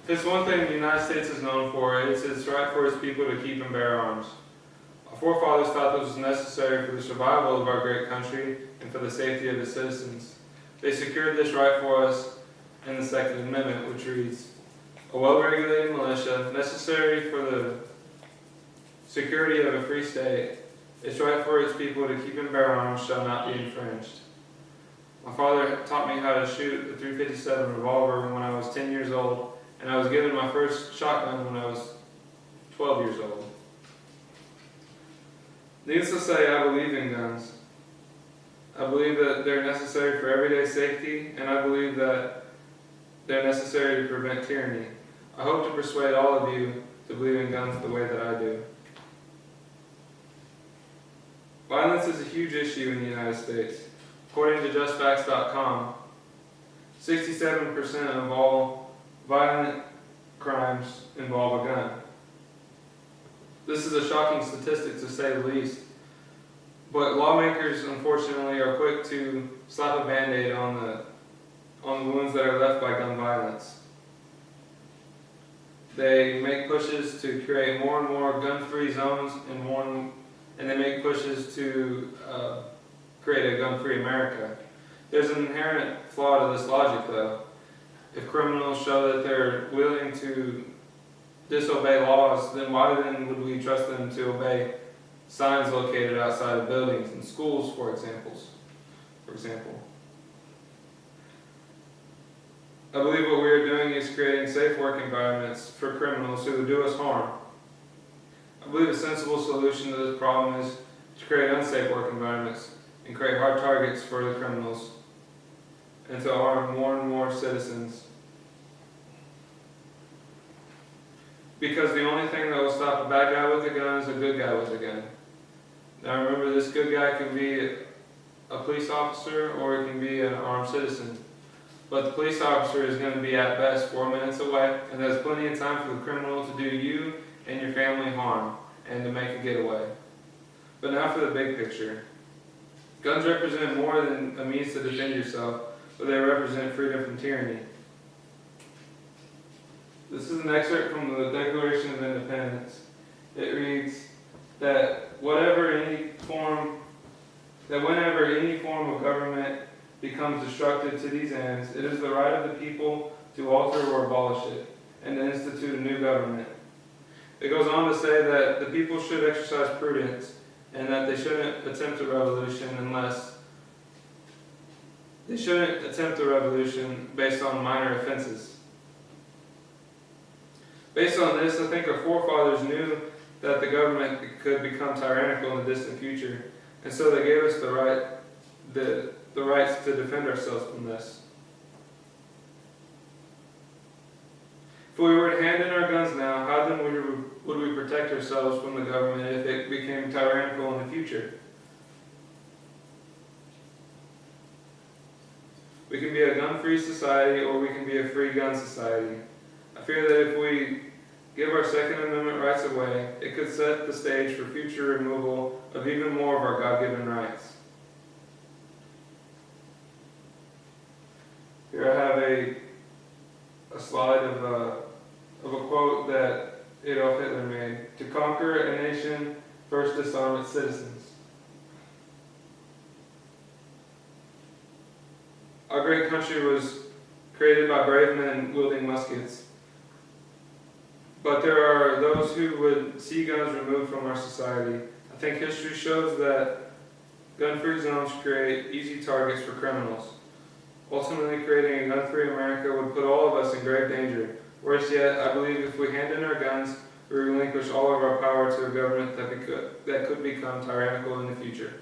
If it's one thing the United States is known for, it's its right for its people to keep and bear arms. Our forefathers thought this was necessary for the survival of our great country and for the safety of its citizens. They secured this right for us in the Second Amendment, which reads, "A well-regulated militia, necessary for the security of a free state, its right for its people to keep and bear arms shall not be infringed." My father taught me how to shoot a .357 revolver when I was 10 years old, and I was given my first shotgun when I was 12 years old. Needless to say, I believe in guns. I believe that they're necessary for everyday safety, and I believe that they're necessary to prevent tyranny. I hope to persuade all of you to believe in guns the way that I do. Violence is a huge issue in the United States. According to JustFacts.com, 67% of all violent crimes involve a gun. This is a shocking statistic to say the least, but lawmakers unfortunately are quick to slap a band-aid on the wounds that are left by gun violence. They make pushes to create more and more gun-free zones and they make pushes to create a gun-free America. There's an inherent flaw to this logic, though. If criminals show that they're willing to disobey laws, then why then would we trust them to obey signs located outside of buildings and schools, for example? I believe what we are doing is creating safe work environments for criminals who would do us harm. I believe a sensible solution to this problem is to create unsafe work environments and create hard targets for the criminals and to arm more and more citizens. Because the only thing that will stop a bad guy with a gun is a good guy with a gun. Now remember, this good guy can be a police officer or it can be an armed citizen. But the police officer is going to be at best 4 minutes away, and there's plenty of time for the criminal to do you and your family harm and to make a getaway. But now for the big picture. Guns represent more than a means to defend yourself, but they represent freedom from tyranny. This is an excerpt from the Declaration of Independence. It reads that whenever any form of government becomes destructive to these ends, it is the right of the people to alter or abolish it, and to institute a new government. It goes on to say that the people should exercise prudence, and that they shouldn't attempt a revolution based on minor offenses. Based on this, I think our forefathers knew that the government could become tyrannical in the distant future, and so they gave us the rights to defend ourselves from this. If we were to hand in our guns now, how then would we protect ourselves from the government if it became tyrannical in the future? We can be a gun-free society, or we can be a free gun society. I fear that if we give our Second Amendment rights away, it could set the stage for future removal of even more of our God-given rights. Here I have a slide of a quote that Adolf Hitler made: "To conquer a nation, first disarm its citizens." Our great country was created by brave men wielding muskets. But there are those who would see guns removed from our society. I think history shows that gun-free zones create easy targets for criminals. Ultimately, creating a gun-free America would put all of us in grave danger. Worse yet, I believe if we hand in our guns, we relinquish all of our power to a government that could become tyrannical in the future.